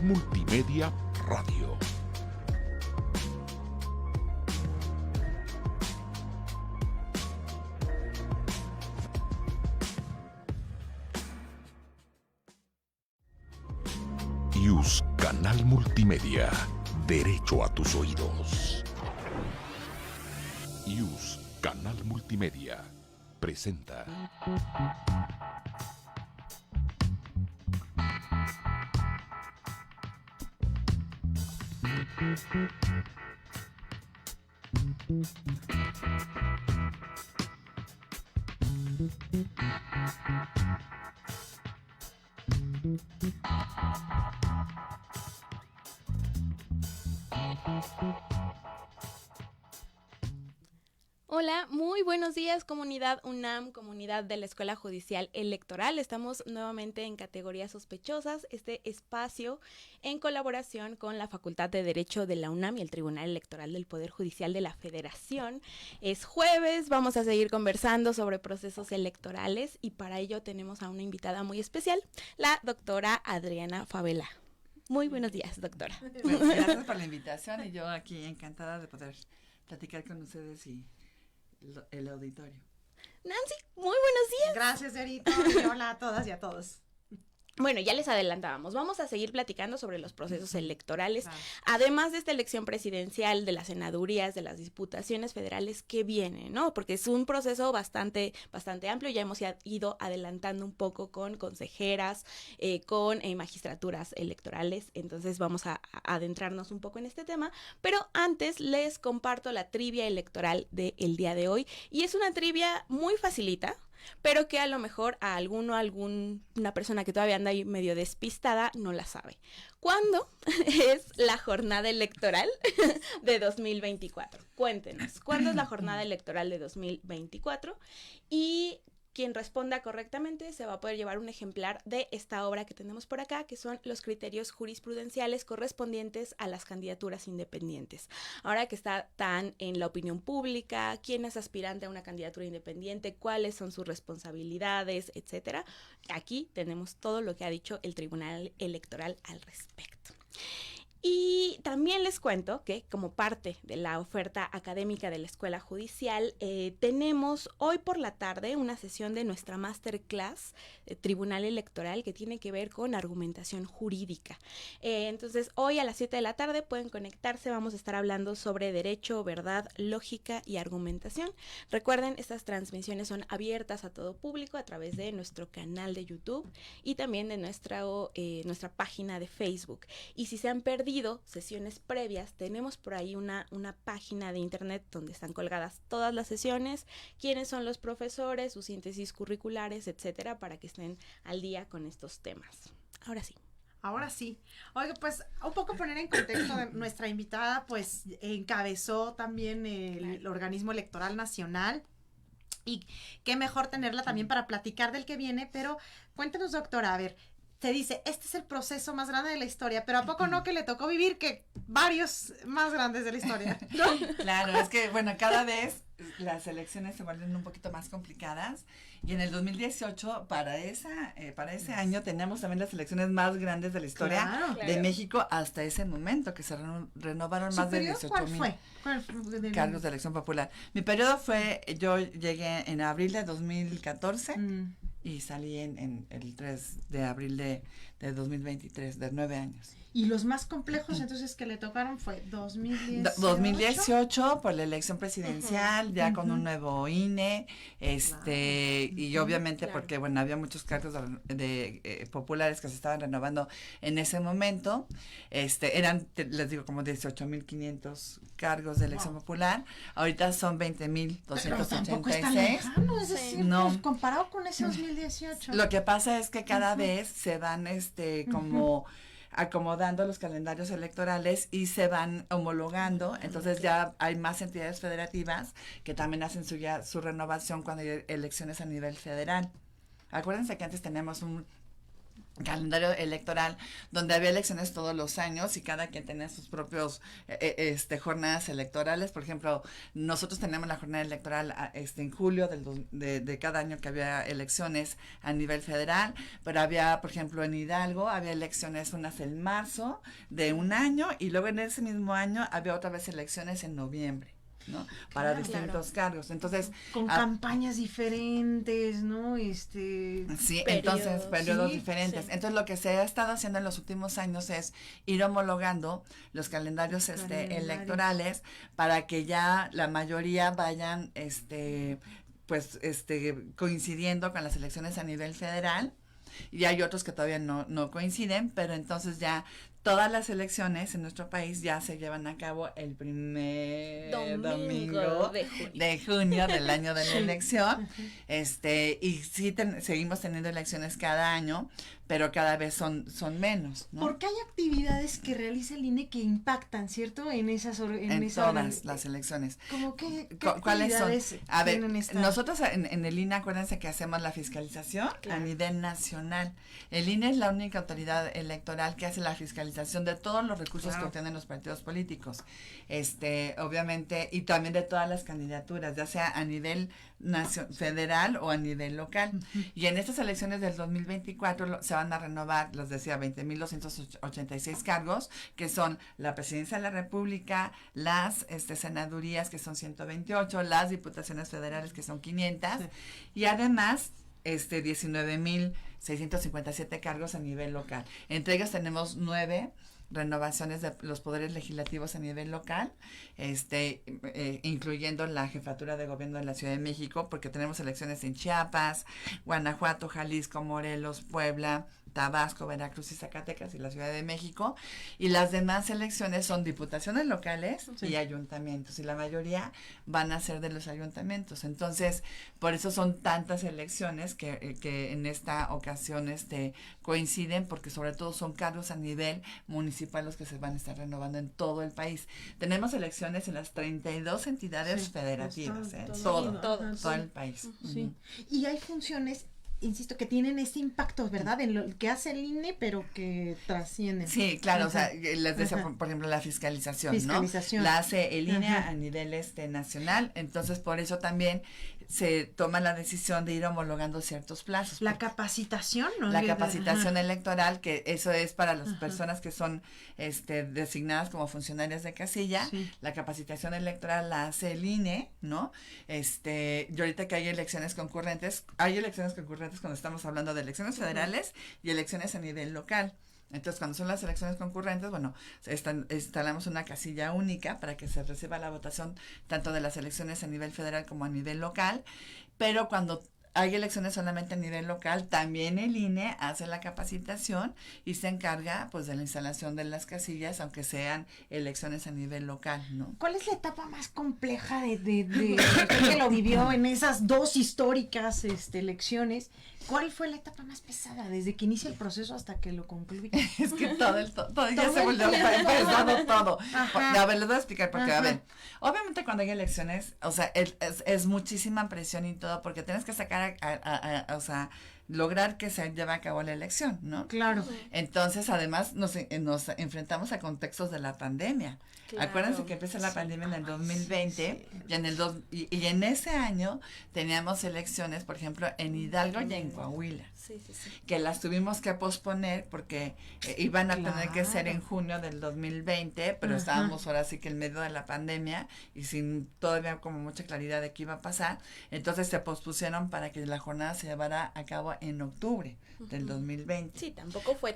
Multimedia Radio. IUS Canal Multimedia. Derecho a tus oídos. IUS Canal Multimedia presenta. Hola, muy buenos días, comunidad UNAM, comunidad de la Escuela Judicial Electoral. Estamos nuevamente en categorías sospechosas, este espacio en colaboración con la Facultad de Derecho de la UNAM y el Tribunal Electoral del Poder Judicial de la Federación. Es jueves, vamos a seguir conversando sobre procesos electorales y para ello tenemos a una invitada muy especial, la doctora Adriana Favela. Muy buenos días, doctora. Gracias por la invitación y yo aquí encantada de poder platicar con ustedes y el auditorio. Nancy, muy buenos días. Gracias, Dorito, y hola a todas y a todos. Bueno, ya les adelantábamos, vamos a seguir platicando sobre los procesos electorales, Claro. Además de esta elección presidencial, de las senadurías, de las diputaciones federales que vienen, ¿no? Porque es un proceso bastante amplio, ya hemos ido adelantando un poco con consejeras, con magistraturas electorales, entonces vamos a adentrarnos un poco en este tema, pero antes les comparto la trivia electoral del día de hoy, y es una trivia muy facilita, pero que a lo mejor a alguna persona que todavía anda ahí medio despistada no la sabe. ¿Cuándo es la jornada electoral de 2024? Cuéntenos, ¿cuándo es la jornada electoral de 2024? Y quien responda correctamente se va a poder llevar un ejemplar de esta obra que tenemos por acá, que son los criterios jurisprudenciales correspondientes a las candidaturas independientes. Ahora que está tan en la opinión pública, quién es aspirante a una candidatura independiente, cuáles son sus responsabilidades, etcétera. Aquí tenemos todo lo que ha dicho el Tribunal Electoral al respecto. Y también les cuento que como parte de la oferta académica de la Escuela Judicial, tenemos hoy por la tarde una sesión de nuestra masterclass Tribunal Electoral que tiene que ver con argumentación jurídica. Entonces hoy a las 7 de la tarde pueden conectarse, vamos a estar hablando sobre derecho, verdad, lógica y argumentación. Recuerden, estas transmisiones son abiertas a todo público a través de nuestro canal de YouTube y también de nuestra página de Facebook. Y si se han perdido sesiones previas, tenemos por ahí una página de internet donde están colgadas todas las sesiones, quiénes son los profesores, sus síntesis curriculares, etcétera, para que estén al día con estos temas. Ahora sí. Oiga, pues un poco poner en contexto, nuestra invitada pues encabezó también el organismo electoral nacional. Y qué mejor tenerla también para platicar del que viene, pero cuéntanos, doctora, a ver, te dice, este es el proceso más grande de la historia, pero ¿a poco no que le tocó vivir que varios más grandes de la historia? ¿No? Claro, es que, bueno, cada vez las elecciones se vuelven un poquito más complicadas y en el 2018, para ese año, tenemos también las elecciones más grandes de la historia de México hasta ese momento, que se renovaron más de 18,000 cargos de elección popular. Mi periodo yo llegué en abril de 2014, y salí en el 3 de abril de 2023, de 9 años. Y los más complejos entonces que le tocaron fue 2018 por la elección presidencial, ya con un nuevo INE, y obviamente porque, bueno, había muchos cargos de populares que se estaban renovando en ese momento, eran, les digo, como 18,500 cargos de elección popular, ahorita son 20,286. Es decir, pues, comparado con ese 2018. Lo que pasa es que cada vez se van, como acomodando los calendarios electorales y se van homologando, entonces ya hay más entidades federativas que también hacen su renovación cuando hay elecciones a nivel federal. Acuérdense que antes teníamos calendario electoral donde había elecciones todos los años y cada quien tenía sus propios jornadas electorales. Por ejemplo, nosotros teníamos la jornada electoral en julio de cada año que había elecciones a nivel federal, pero había, por ejemplo, en Hidalgo había elecciones unas en marzo de un año y luego en ese mismo año había otra vez elecciones en noviembre, ¿no? Para distintos cargos. Entonces, con campañas diferentes, ¿no? Sí, entonces, periodos diferentes. Sí. Entonces, lo que se ha estado haciendo en los últimos años es ir homologando los calendarios electorales para que ya la mayoría vayan coincidiendo con las elecciones a nivel federal. Y hay otros que todavía no coinciden, pero entonces ya todas las elecciones en nuestro país ya se llevan a cabo el primer domingo de junio del año de la elección. Y sí seguimos teniendo elecciones cada año, pero cada vez son menos, ¿no? Porque hay actividades que realiza el INE que impactan, ¿cierto? En todas las elecciones. ¿Cómo qué ¿Cuáles son? A ver, esta? Nosotros en el INE, acuérdense que hacemos la fiscalización a nivel nacional. El INE es la única autoridad electoral que hace la fiscalización de todos los recursos que obtienen los partidos políticos, obviamente, y también de todas las candidaturas, ya sea a nivel federal o a nivel local. Y en estas elecciones del 2024 se van a renovar, les decía, 20.286 cargos, que son la presidencia de la República, las senadurías, que son 128, las diputaciones federales, que son 500, y además 19.657 cargos a nivel local. Entre ellos tenemos 9 renovaciones de los poderes legislativos a nivel local, incluyendo la jefatura de gobierno de la Ciudad de México, porque tenemos elecciones en Chiapas, Guanajuato, Jalisco, Morelos, Puebla, Tabasco, Veracruz y Zacatecas y la Ciudad de México, y las demás elecciones son diputaciones locales y ayuntamientos, y la mayoría van a ser de los ayuntamientos. Entonces, por eso son tantas elecciones que en esta ocasión coinciden, porque sobre todo son cargos a nivel municipal los que se van a estar renovando en todo el país. Tenemos elecciones en las 32 entidades federativas, todo el país. Sí. Y hay funciones, insisto, que tienen este impacto, ¿verdad? En lo que hace el INE, pero que trascienden. Sí, claro, o sea, les decía, por ejemplo, la fiscalización, ¿no? La hace el INE a nivel nacional, entonces por eso también se toma la decisión de ir homologando ciertos plazos. La capacitación, ¿no? La capacitación electoral, que eso es para las personas que son designadas como funcionarias de casilla. Sí. La capacitación electoral la hace el INE, ¿no? Y ahorita que hay elecciones concurrentes cuando estamos hablando de elecciones federales y elecciones a nivel local. Entonces, cuando son las elecciones concurrentes, bueno, instalamos una casilla única para que se reciba la votación tanto de las elecciones a nivel federal como a nivel local, pero cuando hay elecciones solamente a nivel local, también el INE hace la capacitación y se encarga pues de la instalación de las casillas, aunque sean elecciones a nivel local, ¿no? ¿Cuál es la etapa más compleja de usted que lo vivió en esas dos históricas elecciones? ¿Cuál fue la etapa más pesada desde que inicia el proceso hasta que lo concluye? Es que todo ya se volvió pesado todo. A ver, les voy a explicar porque, a ver, obviamente cuando hay elecciones, o sea, es muchísima presión y todo, porque tienes que sacar o sea, lograr que se lleve a cabo la elección, ¿no? Claro. Entonces, además, nos enfrentamos a contextos de la pandemia. Claro. Acuérdense que empieza la pandemia en el 2020 y en ese año teníamos elecciones, por ejemplo, en Hidalgo y en Coahuila, que las tuvimos que posponer porque iban a tener que ser en junio del 2020, pero estábamos ahora sí que en medio de la pandemia y sin todavía como mucha claridad de qué iba a pasar. Entonces se pospusieron para que la jornada se llevara a cabo en octubre del 2020. Sí, tampoco fue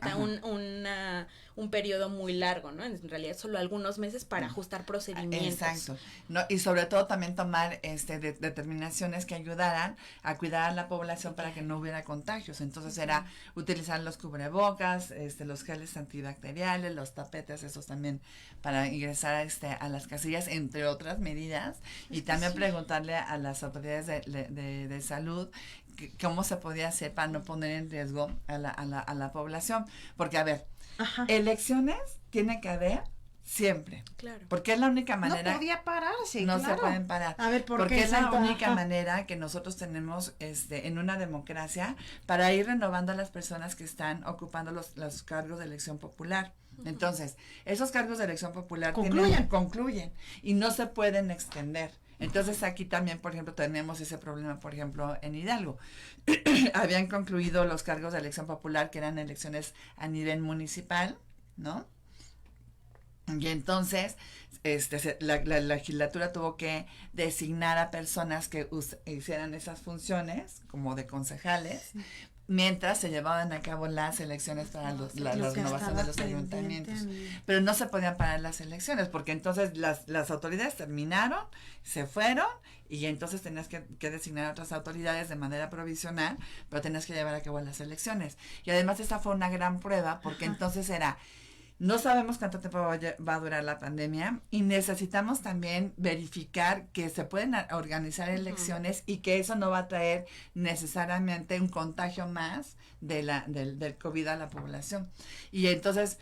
un periodo muy largo, ¿no? En realidad solo algunos meses para ajustar procedimientos. Exacto. No, y sobre todo también tomar determinaciones que ayudaran a cuidar a la población para que no hubiera contagios. Entonces era utilizar los cubrebocas, los geles antibacteriales, los tapetes, esos también para ingresar a las casillas, entre otras medidas. Y también preguntarle a las autoridades de salud cómo se podía hacer para no poner en riesgo a la población. Porque, a ver, elecciones tiene que haber Siempre. Claro. Porque es la única manera. No podía pararse, No claro. se pueden parar. A ver, porque es la Santa? única manera que nosotros tenemos en una democracia para ir renovando a las personas que están ocupando los cargos de elección popular. Entonces, esos cargos de elección popular concluyen y no se pueden extender. Entonces aquí también, por ejemplo, tenemos ese problema, por ejemplo, en Hidalgo. Habían concluido los cargos de elección popular, que eran elecciones a nivel municipal, ¿no? Y entonces la legislatura tuvo que designar a personas que hicieran esas funciones, como de concejales, mientras se llevaban a cabo las elecciones para la renovación de los ayuntamientos. Pero no se podían parar las elecciones, porque entonces las autoridades terminaron, se fueron, y entonces tenías que designar a otras autoridades de manera provisional, pero tenías que llevar a cabo las elecciones. Y además esta fue una gran prueba, porque entonces no sabemos cuánto tiempo va a durar la pandemia y necesitamos también verificar que se pueden organizar elecciones y que eso no va a traer necesariamente un contagio más del COVID a la población. Y entonces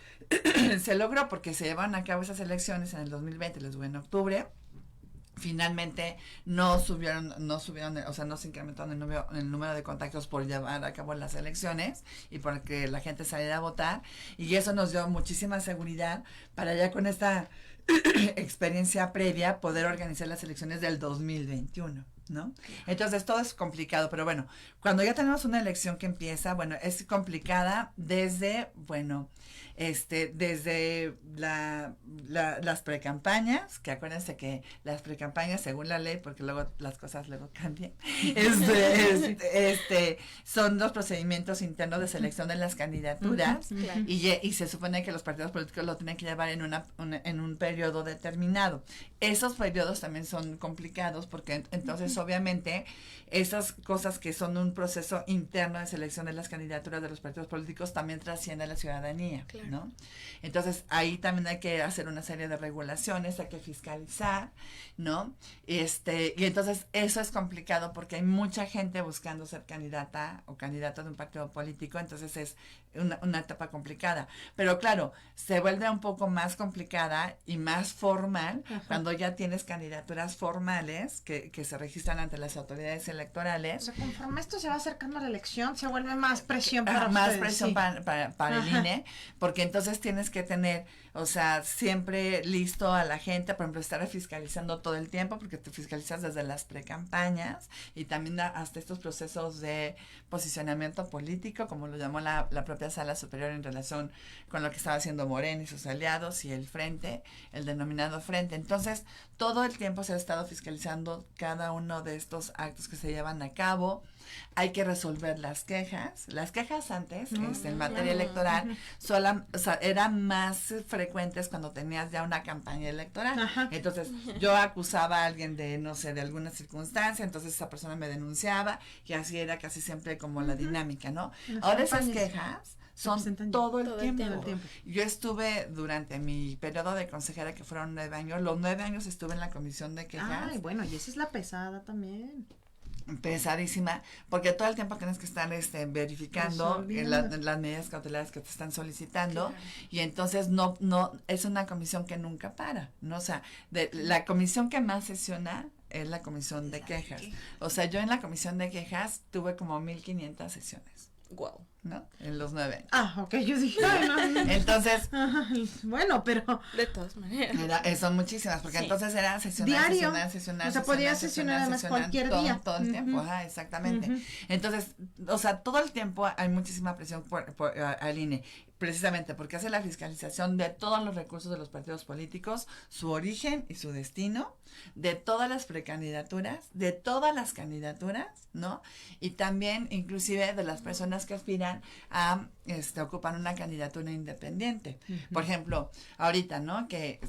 se logró porque se llevaron a cabo esas elecciones en el 2020, les digo, en octubre. Finalmente no subieron, o sea, no se incrementó el número de contagios por llevar a cabo las elecciones y por que la gente saliera a votar, y eso nos dio muchísima seguridad para ya con esta experiencia previa poder organizar las elecciones del 2021, ¿no? Entonces todo es complicado, pero bueno, cuando ya tenemos una elección que empieza, bueno, es complicada desde las precampañas, que acuérdense que las precampañas, según la ley, porque luego las cosas luego cambian, son los procedimientos internos de selección de las candidaturas, y se supone que los partidos políticos lo tienen que llevar en un periodo determinado. Esos periodos también son complicados, porque entonces obviamente esas cosas que son un proceso interno de selección de las candidaturas de los partidos políticos también trasciende a la ciudadanía, ¿no? Entonces ahí también hay que hacer una serie de regulaciones, hay que fiscalizar, ¿no? Y entonces eso es complicado porque hay mucha gente buscando ser candidata o candidato de un partido político, entonces es una etapa complicada. Pero claro, se vuelve un poco más complicada y más formal cuando ya tienes candidaturas formales que se registran ante las autoridades electorales. O sea, conforme esto se va acercando a la elección, se vuelve más presión para más ustedes, presión sí. para el INE, porque entonces tienes que tener, o sea, siempre listo a la gente, por ejemplo, estar fiscalizando todo el tiempo, porque te fiscalizas desde las precampañas y también hasta estos procesos de posicionamiento político, como lo llamó la propia Sala Superior en relación con lo que estaba haciendo Morena y sus aliados y el frente, el denominado frente. Entonces, todo el tiempo se ha estado fiscalizando cada uno de estos actos que se llevan a cabo. Hay que resolver las quejas. Las quejas antes, en materia electoral, eran más frecuentes cuando tenías ya una campaña electoral. Entonces, yo acusaba a alguien de, no sé, de alguna circunstancia, entonces esa persona me denunciaba, y así era casi siempre como la dinámica, ¿no? Ahora esas quejas son todo el tiempo. Yo estuve durante mi periodo de consejera, que fueron 9 años, los 9 años estuve en la comisión de quejas. Ay, bueno, y esa es la pesada también. Pesadísima, porque todo el tiempo tienes que estar verificando las medidas cautelares que te están solicitando, y entonces no es una comisión que nunca para, ¿no? O sea, la comisión que más sesiona es la comisión de quejas. O sea, yo en la comisión de quejas tuve como 1,500 sesiones. Wow. ¿No? En los 9 años. Ok, yo dije, ay, no. Entonces, bueno, pero de todas maneras. Son muchísimas, porque entonces era diario, sesionar. O sea, podía sesionar además cualquier día. Todo el tiempo, exactamente. Entonces, o sea, todo el tiempo hay muchísima presión al INE, precisamente porque hace la fiscalización de todos los recursos de los partidos políticos, su origen y su destino, de todas las precandidaturas, de todas las candidaturas, ¿no? Y también, inclusive, de las personas que aspiran a ocupar una candidatura independiente. Por ejemplo, ahorita, ¿no? Que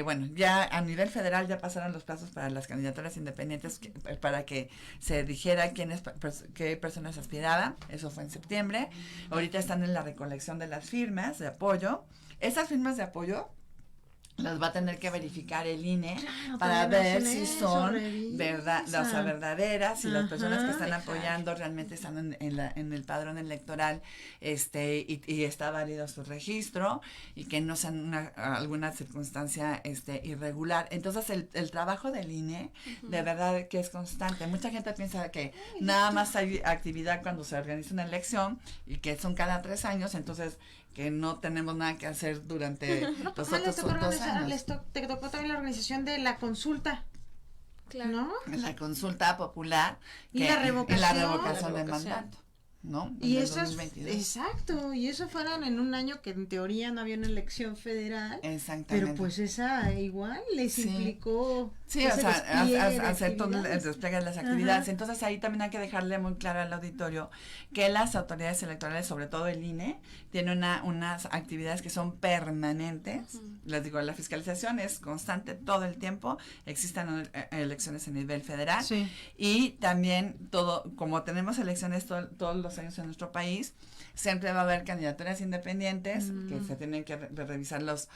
bueno, ya a nivel federal ya pasaron los plazos para las candidaturas independientes, para que se dijera qué personas aspiraban. Eso fue en septiembre. Ahorita están en la recolección de las firmas de apoyo. Esas firmas de apoyo las va a tener que verificar el INE Claro, para también ver hacen si eso, son revisan. verdaderas, si las personas que están Exacto. apoyando realmente están en el padrón electoral, y está válido su registro, y que no sean alguna circunstancia irregular. Entonces el trabajo del INE de verdad que es constante. Mucha gente piensa que nada más hay actividad cuando se organiza una elección y que son cada 3 años, entonces que no tenemos nada que hacer durante No, pues los les tocó otros 2 organizar, años. te tocó también la organización de la consulta, Claro. ¿no? La consulta popular Y la revocación. la revocación La del revocación. mandato, ¿no? Y En el eso es, 2022. exacto, y eso fueron en un año que en teoría no había una elección federal, Exactamente. pero pues esa igual les Sí. implicó Sí, ese o sea, despliegue de hacer todo el actividades. despliegue de las actividades. Ajá. Entonces ahí también hay que dejarle muy claro al auditorio que las autoridades electorales, sobre todo el INE, tienen unas actividades que son permanentes. Les digo, la fiscalización es constante todo el tiempo. Existen elecciones a nivel federal. Sí. Y también como tenemos elecciones todos los años en nuestro país, siempre va a haber candidaturas independientes que se tienen que revisar los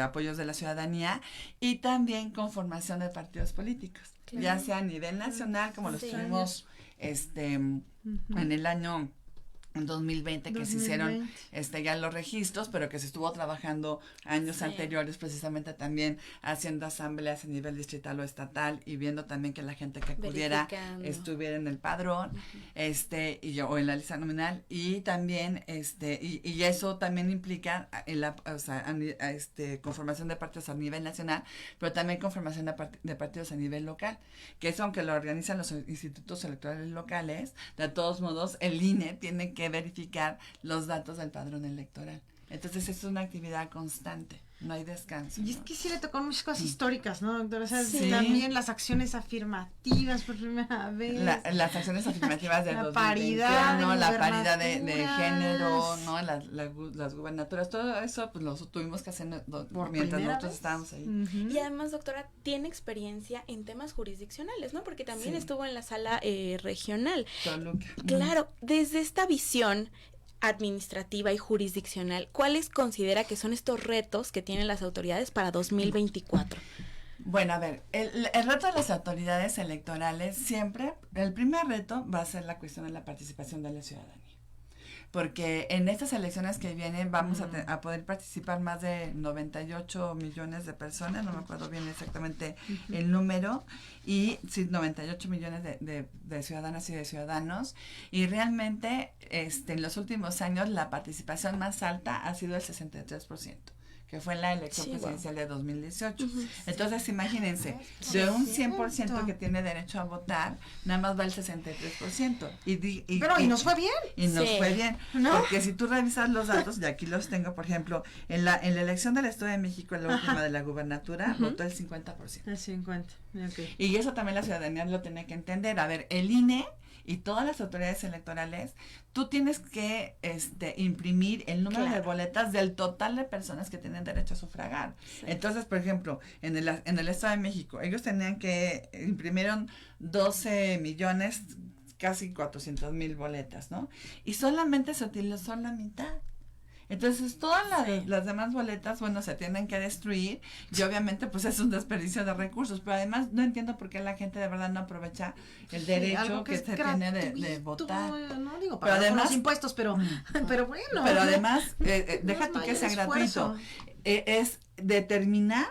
apoyos de la ciudadanía, y también conformación de partidos políticos, Claro. ya sea a nivel nacional, como los Sí. tuvimos en el año 2020 que se hicieron 2020. ya los registros, pero que se estuvo trabajando años Sí. anteriores, precisamente también haciendo asambleas a nivel distrital o estatal, y viendo también que la gente que acudiera Verificando. estuviera en el padrón, o en la lista nominal, y también y eso también implica conformación de partidos a nivel nacional, pero también conformación de partidos a nivel local, que eso, aunque lo organizan los institutos electorales locales, de todos modos el INE tiene que verificar los datos del padrón electoral. Entonces es una actividad constante, no hay descanso. Y es ¿no? que sí le tocó muchas cosas históricas, ¿no, doctora? O sea, Sí. también las acciones afirmativas por primera vez. Las acciones afirmativas del La 2021, paridad de la paridad de gubernaturas. género, ¿no? Las gubernaturas, todo eso pues lo tuvimos que hacer Por mientras primera nosotros vez. estábamos ahí. Ujú. Y además, doctora, tiene experiencia en temas jurisdiccionales, ¿no? Porque también Sí. estuvo en la sala regional. Toluca. Claro, desde esta visión administrativa y jurisdiccional, ¿cuáles considera que son estos retos que tienen las autoridades para 2024? Bueno, a ver, el reto de las autoridades electorales siempre, el primer reto va a ser la cuestión de la participación de la ciudadanía. Porque en estas elecciones que vienen vamos a poder participar más de 98 millones de personas, no me acuerdo bien exactamente el número, y sí, 98 millones de ciudadanas y de ciudadanos, y realmente en los últimos años la participación más alta ha sido el 63%. Que fue en la elección Sí, presidencial de 2018. Ujú. Entonces, imagínense, Sí, de un es 100% cierto. que tiene derecho a votar, nada más va el 63%. Pero y nos fue bien. Y nos Sí. fue bien. ¿No? Porque si tú revisas los datos, y aquí los tengo, por ejemplo, en la elección del Estado de México, en la última de la gubernatura, votó el 50%. El 50. Ok. Y eso también la ciudadanía lo tiene que entender. A ver, el INE y todas las autoridades electorales, tú tienes que imprimir el número de Claro. boletas del total de personas que tienen derecho a sufragar. Sí. Entonces, por ejemplo, en el Estado de México, ellos tenían que imprimieron 12 millones, casi 400,000 boletas, ¿no? Y solamente se utilizó la mitad. Entonces, todas las demás boletas, bueno, se tienen que destruir, y obviamente, pues es un desperdicio de recursos, pero además no entiendo por qué la gente de verdad no aprovecha el derecho Algo que es se tiene de gratuito, votar. No digo, Pero para además- los impuestos, pero bueno. Pero además, No deja es tú que mayor sea esfuerzo. gratuito, es determinar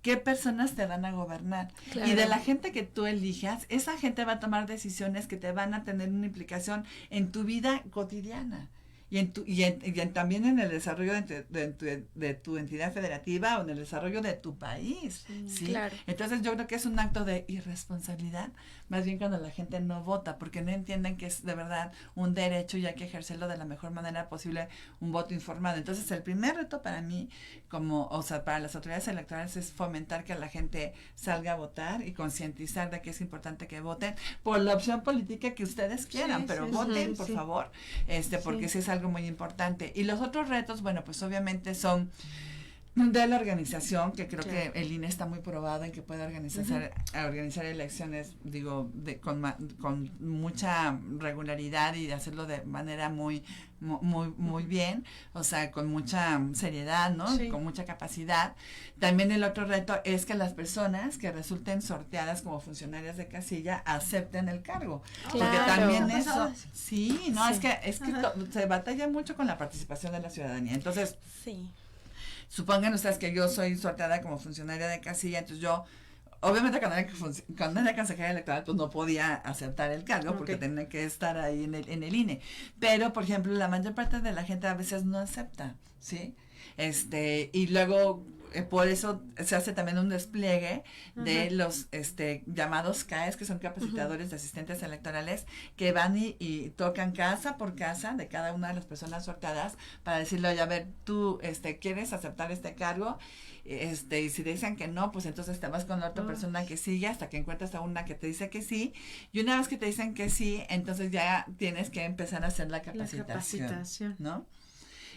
qué personas te van a gobernar. Claro. Y de la gente que tú elijas, esa gente va a tomar decisiones que te van a tener una implicación en tu vida cotidiana. También en el desarrollo de tu entidad federativa o en el desarrollo de tu país. ¿sí? Claro. Entonces yo creo que es un acto de irresponsabilidad, más bien cuando la gente no vota, porque no entienden que es de verdad un derecho y hay que ejercerlo de la mejor manera posible, un voto informado. Entonces el primer reto para mí, para las autoridades electorales, es fomentar que la gente salga a votar y concientizar de que es importante que voten por la opción política que ustedes quieran, Sí, pero sí, voten, sí, por sí. favor, porque sí es algo muy importante. Y los otros retos, bueno, pues obviamente son de la organización, que creo que el INE está muy probado en que puede organizar elecciones, digo, con mucha regularidad y de hacerlo de manera muy bien, o sea, con mucha seriedad, ¿no? Sí. Con mucha capacidad. También el otro reto es que las personas que resulten sorteadas como funcionarias de casilla acepten el cargo. Claro. Porque también eso, sí, no, sí. es que se batalla mucho con la participación de la ciudadanía. Entonces, sí. Supongan ustedes que yo soy sorteada como funcionaria de casilla, entonces yo, obviamente cuando era consejera electoral, pues no podía aceptar el cargo porque tenía que estar ahí en el INE. Pero, por ejemplo, la mayor parte de la gente a veces no acepta, ¿sí? Y luego por eso se hace también un despliegue de los llamados CAEs, que son capacitadores de asistentes electorales, que van y tocan casa por casa de cada una de las personas sorteadas para decirle, oye, a ver, tú ¿quieres aceptar este cargo? Y si dicen que no, pues entonces te vas con la otra persona que sigue hasta que encuentras a una que te dice que sí, y una vez que te dicen que sí, entonces ya tienes que empezar a hacer la capacitación. ¿No?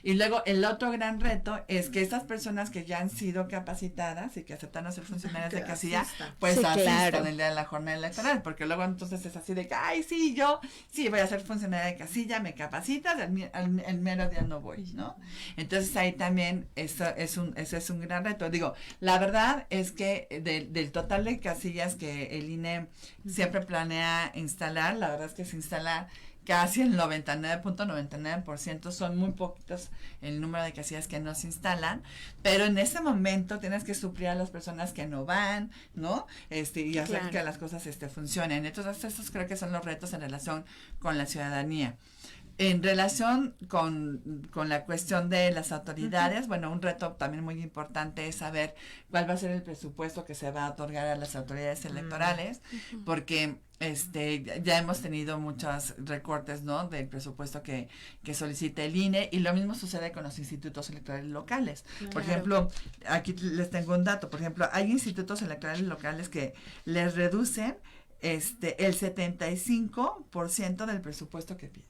Y luego el otro gran reto es que estas personas que ya han sido capacitadas y que aceptaron ser funcionarias de casilla, pues asistan el día de la jornada electoral, porque luego entonces es así de que, ay, sí, yo sí voy a ser funcionaria de casilla, me capacitas, el mero día no voy, ¿no? Entonces ahí también ese es un gran reto. Digo, la verdad es que del total de casillas que el INE siempre planea instalar, la verdad es que se instala casi el 99.99%, son muy poquitos el número de casillas que no se instalan, pero en ese momento tienes que suplir a las personas que no van, ¿no? Y hacer que las cosas funcionen. Entonces, esos creo que son los retos en relación con la ciudadanía. En relación con la cuestión de las autoridades, bueno, un reto también muy importante es saber cuál va a ser el presupuesto que se va a otorgar a las autoridades electorales, porque ya hemos tenido muchos recortes, ¿no?, del presupuesto que solicita el INE, y lo mismo sucede con los institutos electorales locales. Por ejemplo, aquí les tengo un dato, por ejemplo, hay institutos electorales locales que les reducen el 75% del presupuesto que piden.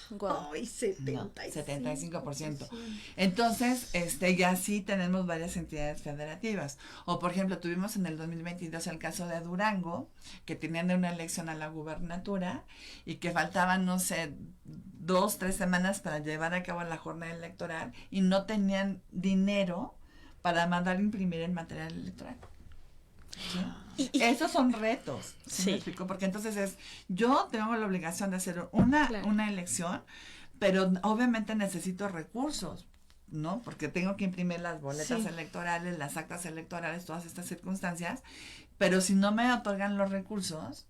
Wow. Ay, 75%. Entonces, ya sí tenemos varias entidades federativas. O, por ejemplo, tuvimos en el 2022 el caso de Durango, que tenían una elección a la gubernatura y que faltaban, no sé, 2-3 semanas para llevar a cabo la jornada electoral y no tenían dinero para mandar a imprimir el material electoral. ¿Sí? Esos son retos, ¿sí me explico? Porque entonces yo tengo la obligación de hacer una elección, pero obviamente necesito recursos, ¿no? Porque tengo que imprimir las boletas electorales, las actas electorales, todas estas circunstancias, pero si no me otorgan los recursos,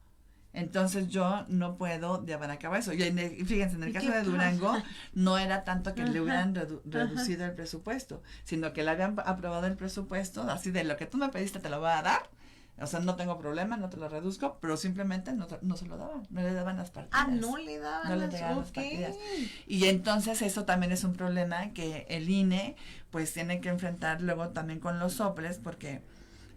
entonces yo no puedo llevar a cabo eso. Y fíjense, en el caso de Durango, no era tanto que le hubieran reducido el presupuesto, sino que le habían aprobado el presupuesto, así de lo que tú me pediste te lo voy a dar. O sea, no tengo problema, no te lo reduzco, pero simplemente no se lo daban, no le daban las partidas. No le daban las partidas. Y entonces eso también es un problema que el INE pues tiene que enfrentar luego también con los soples, porque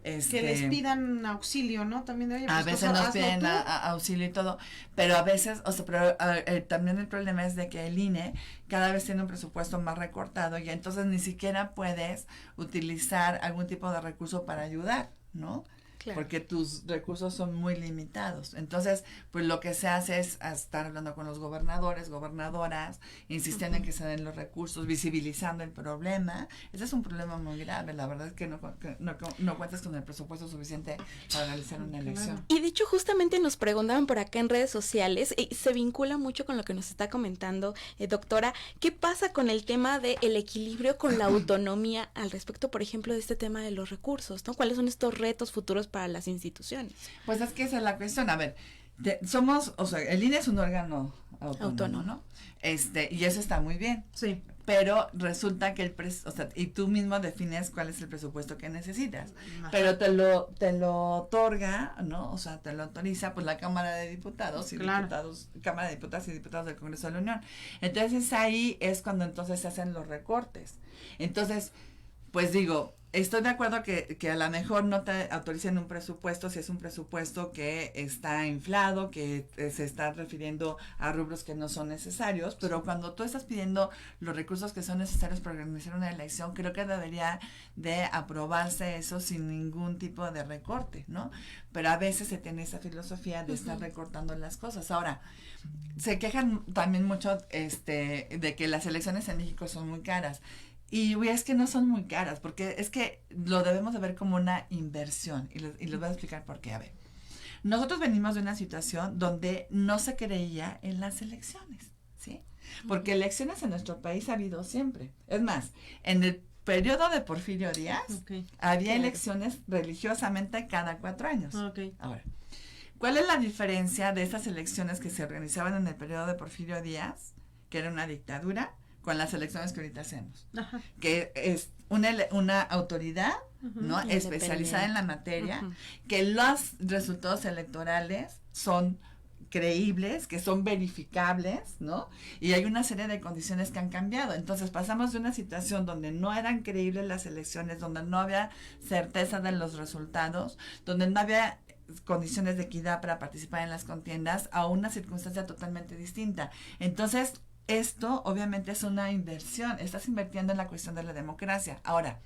que les pidan auxilio, ¿no? También de, oye, pues, a veces nos piden auxilio y todo, pero a veces, o sea, pero también el problema es de que el INE cada vez tiene un presupuesto más recortado y entonces ni siquiera puedes utilizar algún tipo de recurso para ayudar, ¿no? Claro. Porque tus recursos son muy limitados. Entonces, pues lo que se hace es estar hablando con los gobernadores, gobernadoras, insistiendo en que se den los recursos, visibilizando el problema. Ese es un problema muy grave. La verdad es que no cuentas con el presupuesto suficiente para realizar una elección. Y de hecho, justamente nos preguntaban por acá en redes sociales, y se vincula mucho con lo que nos está comentando, doctora, ¿qué pasa con el tema del equilibrio con la autonomía al respecto, por ejemplo, de este tema de los recursos, ¿no? ¿Cuáles son estos retos futuros para las instituciones? Pues es que esa es la cuestión. A ver, el INE es un órgano autónomo, ¿no? Y eso está muy bien. Sí. Pero resulta que y tú mismo defines cuál es el presupuesto que necesitas. Ajá. Pero te lo otorga, ¿no? O sea, te lo autoriza pues la Cámara de Diputados y Cámara de Diputadas y Diputados del Congreso de la Unión. Entonces ahí es cuando entonces se hacen los recortes. Entonces, pues digo, estoy de acuerdo que a lo mejor no te autoricen un presupuesto si es un presupuesto que está inflado, que se está refiriendo a rubros que no son necesarios, pero cuando tú estás pidiendo los recursos que son necesarios para organizar una elección, creo que debería de aprobarse eso sin ningún tipo de recorte, ¿no? Pero a veces se tiene esa filosofía de estar recortando las cosas. Ahora, se quejan también mucho de que las elecciones en México son muy caras. Y es que no son muy caras, porque es que lo debemos de ver como una inversión. Y les voy a explicar por qué. A ver, nosotros venimos de una situación donde no se creía en las elecciones, ¿sí? Porque elecciones en nuestro país ha habido siempre. Es más, en el periodo de Porfirio Díaz había elecciones religiosamente cada 4 años. Ahora, ¿cuál es la diferencia de estas elecciones que se organizaban en el periodo de Porfirio Díaz, que era una dictadura, con las elecciones que ahorita hacemos? Que es una autoridad, ¿no? Especializada en la materia, que los resultados electorales son creíbles, que son verificables, ¿no? Y hay una serie de condiciones que han cambiado. Entonces pasamos de una situación donde no eran creíbles las elecciones, donde no había certeza de los resultados, donde no había condiciones de equidad para participar en las contiendas, a una circunstancia totalmente distinta. Entonces, esto obviamente es una inversión, estás invirtiendo en la cuestión de la democracia. Ahora,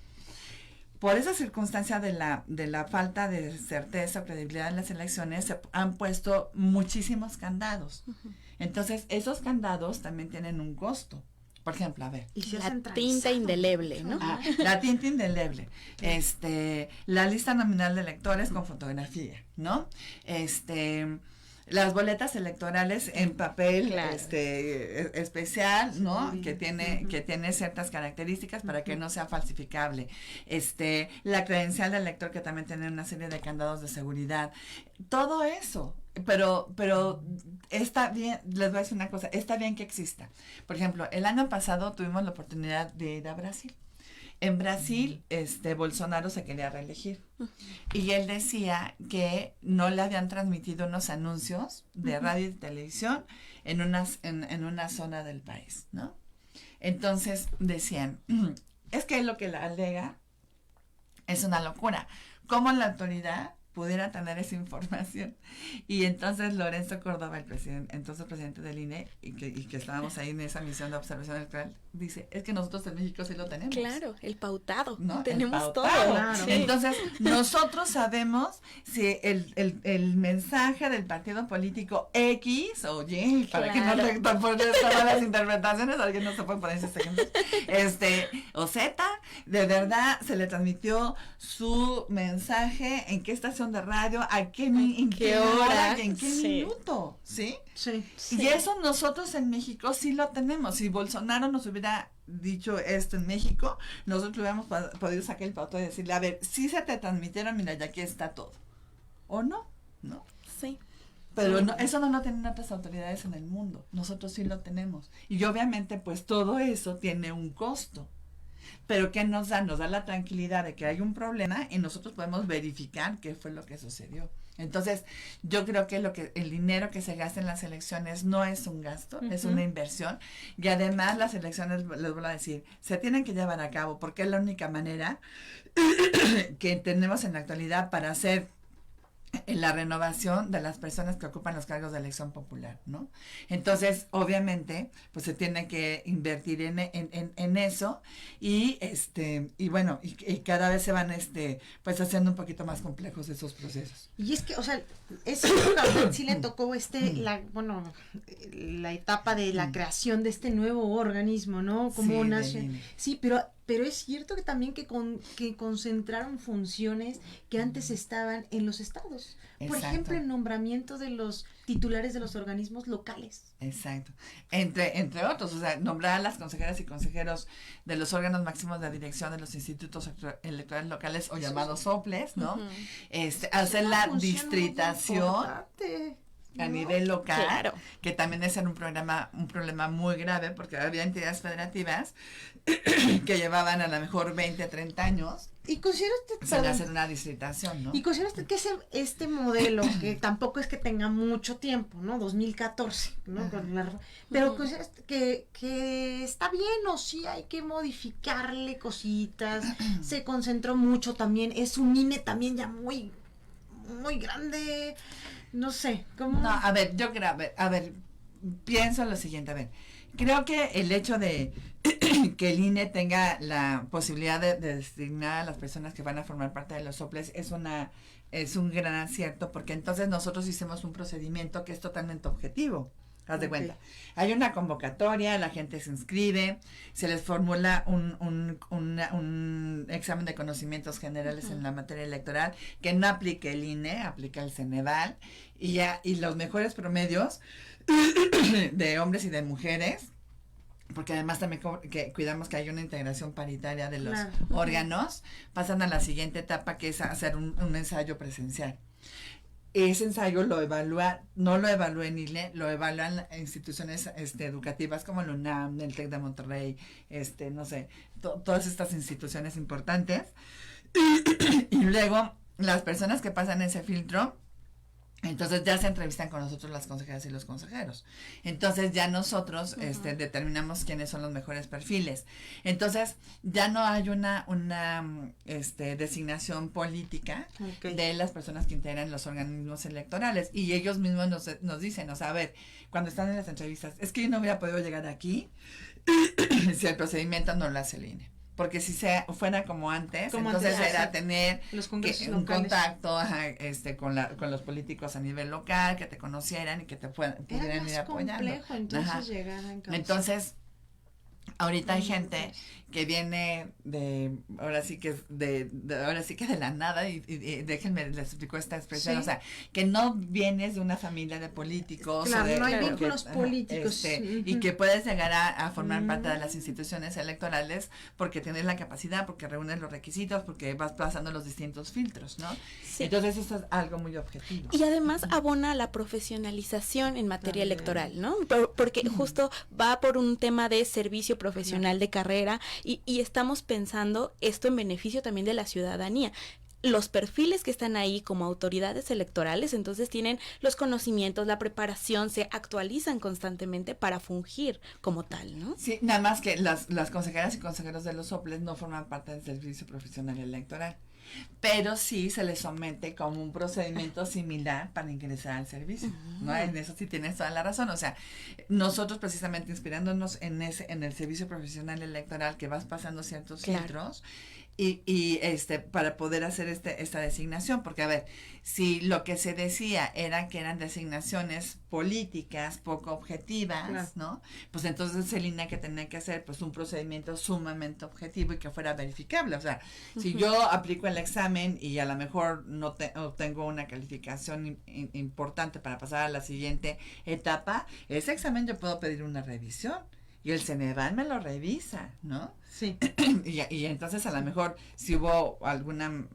por esa circunstancia de la falta de certeza o credibilidad en las elecciones, se han puesto muchísimos candados. Entonces, esos candados también tienen un costo. Por ejemplo, a ver. La tinta indeleble, ¿no? La tinta indeleble. La lista nominal de electores con fotografía, ¿no? Las boletas electorales en papel especial, ¿no? Que tiene ciertas características para que no sea falsificable. La credencial del elector, que también tiene una serie de candados de seguridad. Todo eso. Pero está bien, les voy a decir una cosa, está bien que exista. Por ejemplo, el año pasado tuvimos la oportunidad de ir a Brasil. En Brasil, Bolsonaro se quería reelegir. Y él decía que no le habían transmitido unos anuncios de radio y televisión en una zona del país, ¿no? Entonces decían, es que lo que la alega es una locura. ¿Cómo la autoridad pudiera tener esa información? Y entonces Lorenzo Córdoba, entonces presidente del INE, y que estábamos ahí en esa misión de observación electoral, dice, es que nosotros en México sí lo tenemos. Claro, el pautado, ¿no? Tenemos todo. Claro. Sí. Entonces, nosotros sabemos si el mensaje del partido político X o Y, para que no te todas las interpretaciones, alguien no se puede poner ese ejemplo, o Z, de verdad se le transmitió su mensaje, en qué estación de radio, en qué hora, en qué minuto, ¿sí? Sí. Y eso nosotros en México sí lo tenemos. Si Bolsonaro nos hubiera dicho esto en México, nosotros hubiéramos podido sacar el pauto y decirle, a ver, si se te transmitieron, mira, ya aquí está todo. ¿O no? ¿No? Sí. Pero no, eso no lo tienen otras autoridades en el mundo. Nosotros sí lo tenemos. Y obviamente, pues todo eso tiene un costo. Pero ¿qué nos da? Nos da la tranquilidad de que hay un problema y nosotros podemos verificar qué fue lo que sucedió. Entonces, yo creo que el dinero que se gasta en las elecciones no es un gasto, es una inversión. Y además las elecciones, les voy a decir, se tienen que llevar a cabo porque es la única manera que tenemos en la actualidad para hacer la renovación de las personas que ocupan los cargos de elección popular, ¿no? Entonces, obviamente, pues se tiene que invertir en eso y bueno, y cada vez se van pues haciendo un poquito más complejos esos procesos. Y es que, o sea, sí le tocó la etapa de la creación de este nuevo organismo, ¿no? Como sí, pero es cierto que también que concentraron funciones que antes estaban en los estados. Por ejemplo, el nombramiento de los titulares de los organismos locales. Exacto. Entre otros, o sea, nombrar a las consejeras y consejeros de los órganos máximos de dirección de los institutos electorales locales o llamados soples, ¿no? Hacer la distritación. a nivel local, Claro. que también es un problema muy grave, porque había entidades federativas que llevaban a lo mejor 20, 30 años ¿Y considera usted, sin hacer una distritación, ¿no? y considera usted que este modelo, que tampoco es que tenga mucho tiempo, ¿no? 2014, ¿no? Pero considera usted que está bien o sí hay que modificarle cositas, se concentró mucho también, es un INE también ya muy, muy grande, no sé, ¿cómo? No, a ver, yo creo, a ver, pienso lo siguiente, a ver, creo que el hecho de que el INE tenga la posibilidad de designar a las personas que van a formar parte de los soples es un gran acierto, porque entonces nosotros hicimos un procedimiento que es totalmente objetivo. Haz de cuenta. Hay una convocatoria, la gente se inscribe, se les formula un examen de conocimientos generales en la materia electoral, que no aplica el INE, aplica el Ceneval, y los mejores promedios de hombres y de mujeres, porque además también que cuidamos que haya una integración paritaria de los órganos, pasan a la siguiente etapa, que es hacer un ensayo presencial. Ese ensayo no lo evalúa en INE, lo evalúan instituciones educativas como la UNAM, el TEC de Monterrey, no sé, todas estas instituciones importantes. Y luego las personas que pasan ese filtro, entonces ya se entrevistan con nosotros las consejeras y los consejeros. Entonces ya nosotros determinamos quiénes son los mejores perfiles. Entonces ya no hay una designación política de las personas que integran los organismos electorales. Y ellos mismos nos dicen, o sea, a ver, cuando están en las entrevistas, es que yo no hubiera podido llegar aquí si el procedimiento no lo hace el INE. Porque si fuera como antes, entonces era tener un contacto con los políticos a nivel local, que te conocieran y que te pudieran ir apoyando. Era más complejo, entonces llegar a encabezar. Entonces, ahorita hay gente que viene ahora sí que de la nada, y déjenme les explico esta expresión, o sea, que no vienes de una familia de políticos, claro, no hay vínculos políticos, y que puedes llegar a formar parte de las instituciones electorales porque tienes la capacidad, porque reúnes los requisitos, porque vas pasando los distintos filtros, ¿no? Sí. Entonces eso es algo muy objetivo. Y además abona la profesionalización en materia electoral, ¿no? Porque justo va por un tema de servicio profesional de carrera, y estamos pensando esto en beneficio también de la ciudadanía. Los perfiles que están ahí como autoridades electorales, entonces tienen los conocimientos, la preparación, se actualizan constantemente para fungir como tal, ¿no? Sí, nada más que las consejeras y consejeros de los soples no forman parte del servicio profesional electoral, pero sí se les somete como un procedimiento similar para ingresar al servicio, ¿no? En eso sí tienes toda la razón, o sea, nosotros precisamente inspirándonos en el servicio profesional electoral, que vas pasando ciertos filtros, y para poder hacer esta designación, porque a ver, si lo que se decía era que eran designaciones políticas poco objetivas, ¿no? Pues entonces el INE que tenía que hacer pues un procedimiento sumamente objetivo y que fuera verificable, o sea, si yo aplico el examen y a lo mejor no obtengo una calificación importante para pasar a la siguiente etapa, ese examen yo puedo pedir una revisión y el Ceneval me lo revisa, ¿no? Sí. Y entonces a lo mejor si hubo alguna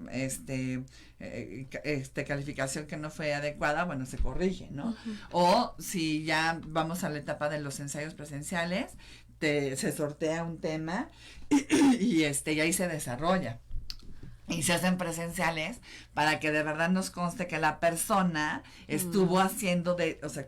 calificación que no fue adecuada, bueno, se corrige, ¿no? O si ya vamos a la etapa de los ensayos presenciales, se sortea un tema y ahí se desarrolla. Y se hacen presenciales para que de verdad nos conste que la persona estuvo haciendo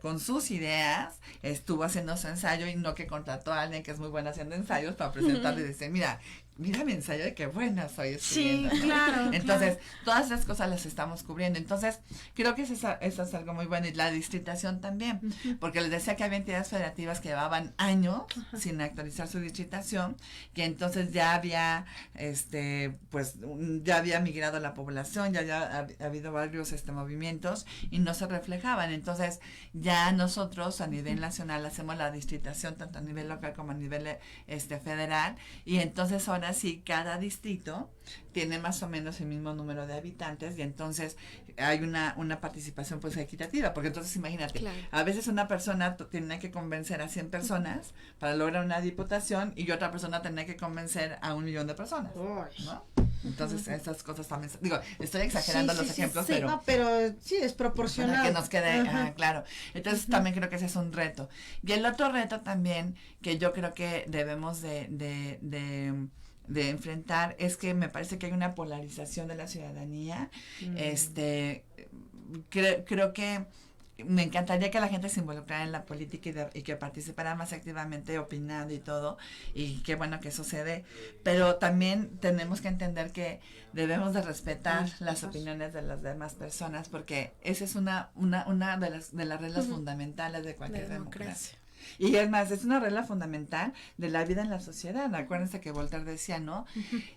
con sus ideas, estuvo haciendo su ensayo, y no que contrató a alguien que es muy buena haciendo ensayos para presentarle y decir, mira mi ensayo de qué buena soy escribiendo. Sí, claro. Entonces, todas esas cosas las estamos cubriendo. Entonces, creo que eso es algo muy bueno. Y la distritación también, porque les decía que había entidades federativas que llevaban años sin actualizar su distritación, que entonces ya había, ya había migrado la población, ya había habido varios movimientos y no se reflejaban. Entonces, ya nosotros a nivel nacional hacemos la distritación tanto a nivel local como a nivel federal, y entonces ahora sí, cada distrito tiene más o menos el mismo número de habitantes, y entonces hay una participación pues equitativa, porque entonces imagínate, a veces una persona tiene que convencer a 100 personas para lograr una diputación, y otra persona tiene que convencer a 1 millón de personas, ¿no? Entonces, esas cosas también, digo, estoy exagerando los ejemplos, pero... No, pero sí, es proporcional. Para que nos quede claro. Entonces, también creo que ese es un reto. Y el otro reto también, que yo creo que debemos de enfrentar, es que me parece que hay una polarización de la ciudadanía. Creo que me encantaría que la gente se involucrara en la política y que participara más activamente opinando y todo, y qué bueno que sucede, pero también tenemos que entender que debemos de respetar las opiniones de las demás personas, porque esa es una de las reglas fundamentales de cualquier democracia. Y es más, es una regla fundamental de la vida en la sociedad. Acuérdense que Voltaire decía, ¿no?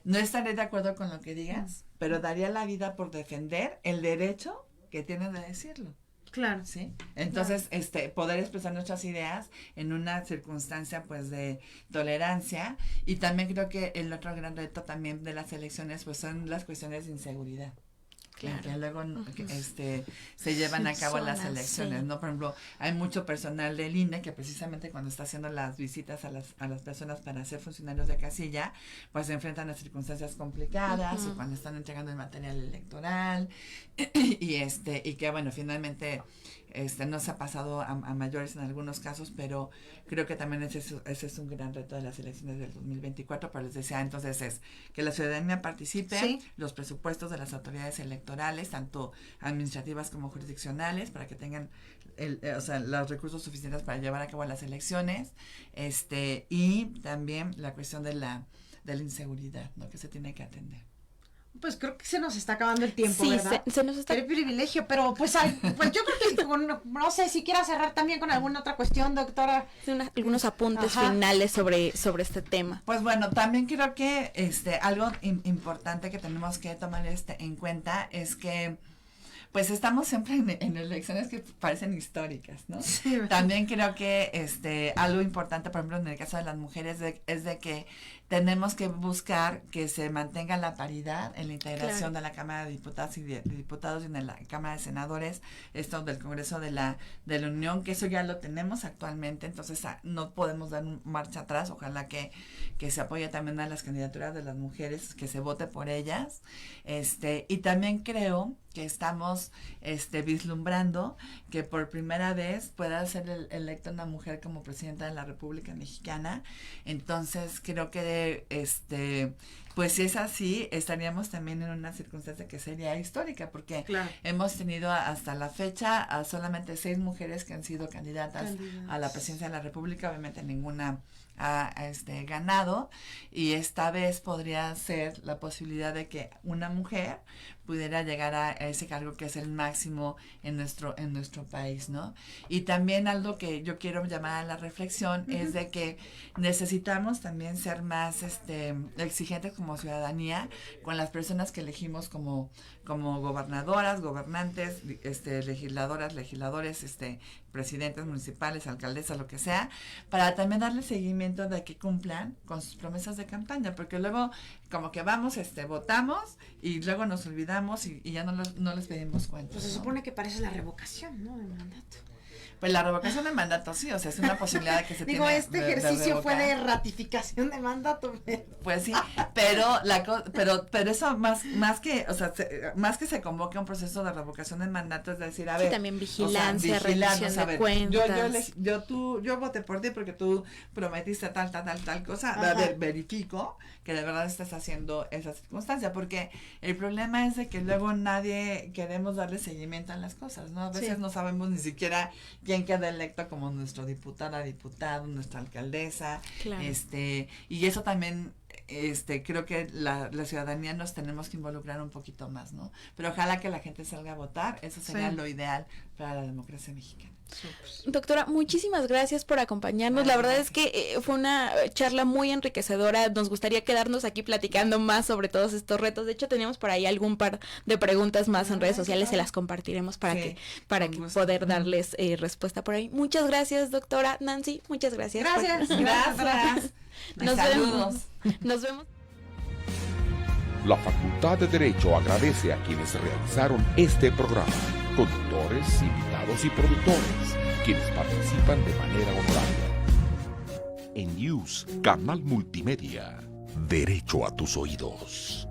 No estaré de acuerdo con lo que digas, pero daría la vida por defender el derecho que tienes de decirlo. Claro. ¿Sí? Entonces, poder expresar nuestras ideas en una circunstancia, pues, de tolerancia. Y también creo que el otro gran reto también de las elecciones, pues, son las cuestiones de inseguridad. Claro. Que luego se llevan a cabo las elecciones, ¿no? Por ejemplo, hay mucho personal del INE que precisamente cuando está haciendo las visitas a las personas para ser funcionarios de casilla, pues se enfrentan a circunstancias complicadas, o cuando están entregando el material electoral, y que bueno, finalmente no se ha pasado a mayores en algunos casos, pero creo que también ese es un gran reto de las elecciones del 2024, pero les decía, entonces es que la ciudadanía participe, los presupuestos de las autoridades electorales, tanto administrativas como jurisdiccionales, para que tengan los recursos suficientes para llevar a cabo las elecciones, y también la cuestión de la inseguridad, ¿no? Que se tiene que atender. Pues creo que se nos está acabando el tiempo, sí, ¿verdad? Se nos está... Qué privilegio, pero pues yo creo que, no sé, si quiera cerrar también con alguna otra cuestión, doctora. Algunos apuntes finales sobre este tema. Pues bueno, también creo que algo importante que tenemos que tomar en cuenta es que pues estamos siempre en elecciones que parecen históricas, ¿no? Sí. También creo que algo importante, por ejemplo, en el caso de las mujeres, es de que tenemos que buscar que se mantenga la paridad en la integración de la Cámara de Diputados y de Diputados y en la Cámara de Senadores, del Congreso de la Unión, que eso ya lo tenemos actualmente, entonces no podemos dar marcha atrás. Ojalá que se apoye también a las candidaturas de las mujeres, que se vote por ellas, y también creo que estamos vislumbrando que por primera vez pueda ser electa una mujer como presidenta de la República Mexicana. Entonces creo que pues si es así, estaríamos también en una circunstancia que sería histórica, porque hemos tenido hasta la fecha a solamente 6 mujeres que han sido candidatas a la presidencia de la República. Obviamente ninguna ha ganado, y esta vez podría ser la posibilidad de que una mujer pudiera llegar a ese cargo que es el máximo en nuestro país, ¿no? Y también algo que yo quiero llamar a la reflexión es de que necesitamos también ser más exigentes como ciudadanía con las personas que elegimos como gobernadoras, gobernantes, legisladoras, legisladores, presidentes municipales, alcaldesas, lo que sea, para también darle seguimiento de que cumplan con sus promesas de campaña, porque luego como que vamos, votamos y luego nos olvidamos y ya no les pedimos cuentas. Pues se supone que parece la revocación, ¿no?, del mandato. Pues la revocación de mandato sí, o sea, es una posibilidad de que se digo, tiene ejercicio fue de ratificación de mandato. Pues sí, pero eso más que, o sea, más que se convoque un proceso de revocación de mandato, es decir, a ver, también vigilancia, rendición de cuentas. Yo voté por ti porque tú prometiste tal cosa. A ver, verifico que de verdad estás haciendo esa circunstancia, porque el problema es de que luego nadie queremos darle seguimiento a las cosas, ¿no? A veces no sabemos ni siquiera quién queda electo como nuestro diputado, nuestra alcaldesa, y eso también creo que la ciudadanía nos tenemos que involucrar un poquito más, ¿no? Pero ojalá que la gente salga a votar, eso sería lo ideal para la democracia mexicana. Doctora, muchísimas gracias por acompañarnos. La verdad es que fue una charla muy enriquecedora. Nos gustaría quedarnos aquí platicando más sobre todos estos retos. De hecho, teníamos por ahí algún par de preguntas más en redes sociales, se las compartiremos para que poder darles respuesta por ahí. Muchas gracias, doctora. Nancy, muchas gracias. Gracias. Saludos. Nos vemos. La Facultad de Derecho agradece a quienes realizaron este programa, conductores, invitados y productores, quienes participan de manera honoraria. En News, Canal Multimedia, Derecho a tus oídos.